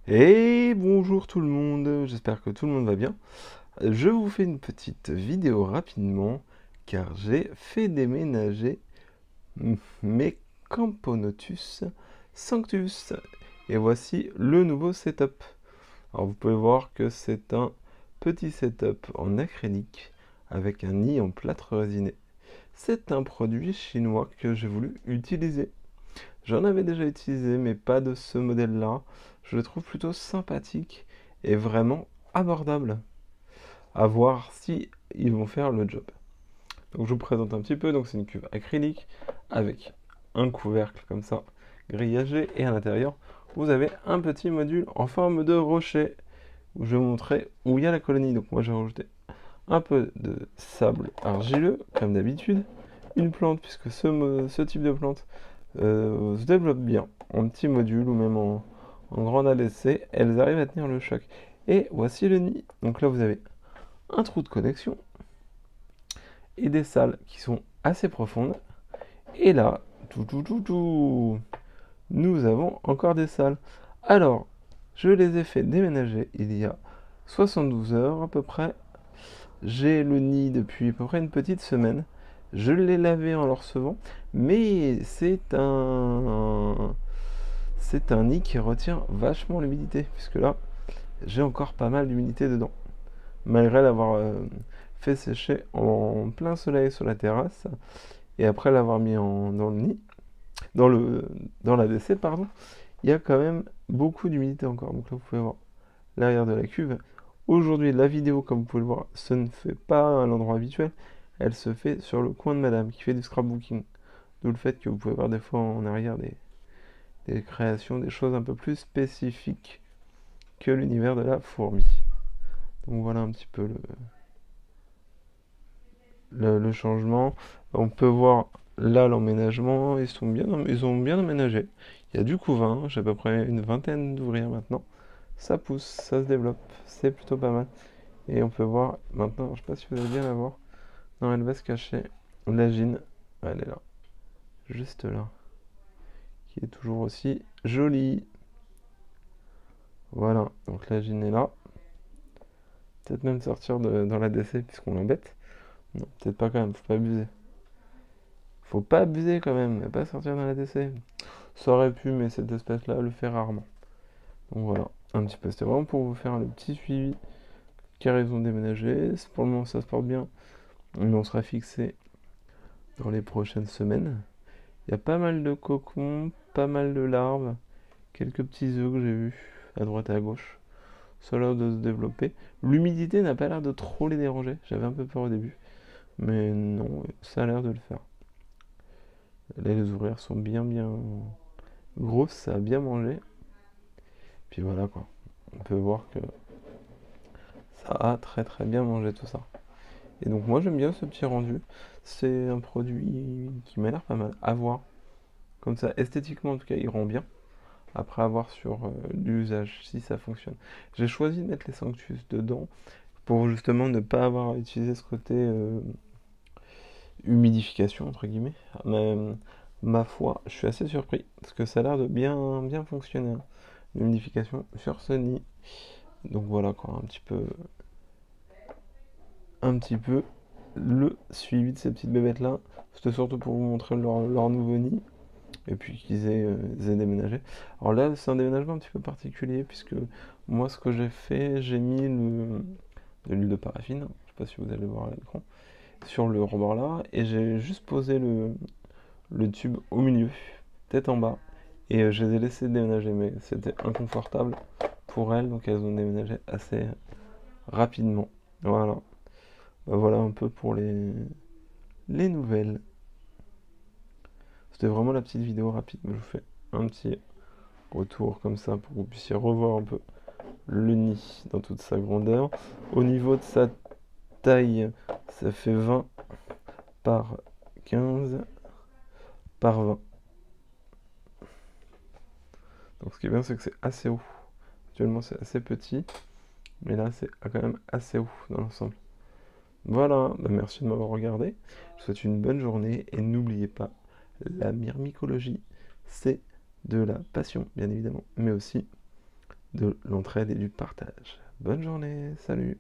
Et bonjour tout le monde, j'espère que tout le monde va bien. Je vous fais une petite vidéo rapidement car j'ai fait déménager mes Camponotus Sanctus. Et voici le nouveau setup. Alors vous pouvez voir que c'est un petit setup en acrylique avec un nid en plâtre résiné. C'est un produit chinois que j'ai voulu utiliser. J'en avais déjà utilisé, mais pas de ce modèle-là. Je le trouve plutôt sympathique et vraiment abordable. À voir si ils vont faire le job. Donc je vous présente un petit peu. Donc c'est une cuve acrylique avec un couvercle comme ça, grillagé, et à l'intérieur vous avez un petit module en forme de rocher où je vais vous montrer où il y a la colonie. Donc moi j'ai rajouté un peu de sable argileux comme d'habitude, une plante puisque ce type de plante se développent bien en petits modules ou même en grande ADC, elles arrivent à tenir le choc. Et voici le nid. Donc là, vous avez un trou de connexion et des salles qui sont assez profondes. Et là, nous avons encore des salles. Alors, je les ai fait déménager il y a 72 heures à peu près. J'ai le nid depuis à peu près une petite semaine. Je l'ai lavé en le recevant, mais c'est un nid qui retient vachement l'humidité, puisque là, j'ai encore pas mal d'humidité dedans. Malgré l'avoir fait sécher en plein soleil sur la terrasse, et après l'avoir mis dans le nid, dans le, dans la WC, pardon, il y a quand même beaucoup d'humidité encore. Donc là, vous pouvez voir l'arrière de la cuve. Aujourd'hui, la vidéo, comme vous pouvez le voir, se ne fait pas à l'endroit habituel. Elle se fait sur le coin de madame, qui fait du scrapbooking. D'où le fait que vous pouvez voir des fois en arrière des créations, des choses un peu plus spécifiques que l'univers de la fourmi. Donc voilà un petit peu le changement. On peut voir là l'emménagement, ils ont bien emménagé. Il y a du couvain, j'ai à peu près une vingtaine d'ouvriers maintenant. Ça pousse, ça se développe, c'est plutôt pas mal. Et on peut voir maintenant, je sais pas si vous allez bien la voir. Non, elle va se cacher. La gine, elle est là, juste là, qui est toujours aussi jolie. Voilà, donc la gine est là. Peut-être même sortir dans la DC puisqu'on l'embête. Non, peut-être pas quand même, faut pas abuser. Faut pas abuser quand même, pas sortir dans la DC. Ça aurait pu, mais cette espèce-là le fait rarement. Donc voilà, un petit peu. C'était vraiment pour vous faire le petit suivi, car ils ont déménagé. Pour le moment, ça se porte bien. Mais on sera fixé dans les prochaines semaines. Il y a pas mal de cocons, pas mal de larves, quelques petits œufs que j'ai vus à droite et à gauche. Ça a l'air de se développer. L'humidité n'a pas l'air de trop les déranger. J'avais un peu peur au début. Mais non, ça a l'air de le faire. Là, les ouvrières sont bien grosses, ça a bien mangé. Puis voilà quoi. On peut voir que ça a très bien mangé tout ça. Et donc moi j'aime bien ce petit rendu. C'est un produit qui m'a l'air pas mal à voir. Comme ça, esthétiquement en tout cas, il rend bien. Après avoir sur l'usage, si ça fonctionne. J'ai choisi de mettre les Sanctus dedans pour justement ne pas avoir à utiliser ce côté humidification entre guillemets. Mais ma foi, je suis assez surpris parce que ça a l'air de bien fonctionner, hein, l'humidification sur ce nid. Donc voilà quoi, un petit peu le suivi de ces petites bébêtes là. C'était surtout pour vous montrer leur nouveau nid et puis ils aient déménagé. Alors là, c'est un déménagement un petit peu particulier puisque moi, ce que j'ai fait, j'ai mis de l'huile de paraffine. Je sais pas si vous allez voir à l'écran sur le rebord là et j'ai juste posé le tube au milieu, tête en bas. Et je les ai laissées déménager, mais c'était inconfortable pour elles, donc elles ont déménagé assez rapidement. Voilà. Bah, voilà un peu pour les nouvelles. C'était vraiment la petite vidéo rapide, mais je vous fais un petit retour comme ça pour que vous puissiez revoir un peu le nid dans toute sa grandeur. Au niveau de sa taille, ça fait 20 par 15 par 20. Donc ce qui est bien, c'est que c'est assez haut. Actuellement, c'est assez petit, mais là, c'est quand même assez haut dans l'ensemble. Voilà, bah merci de m'avoir regardé. Je vous souhaite une bonne journée et n'oubliez pas, la myrmicologie, c'est de la passion, bien évidemment, mais aussi de l'entraide et du partage. Bonne journée, salut!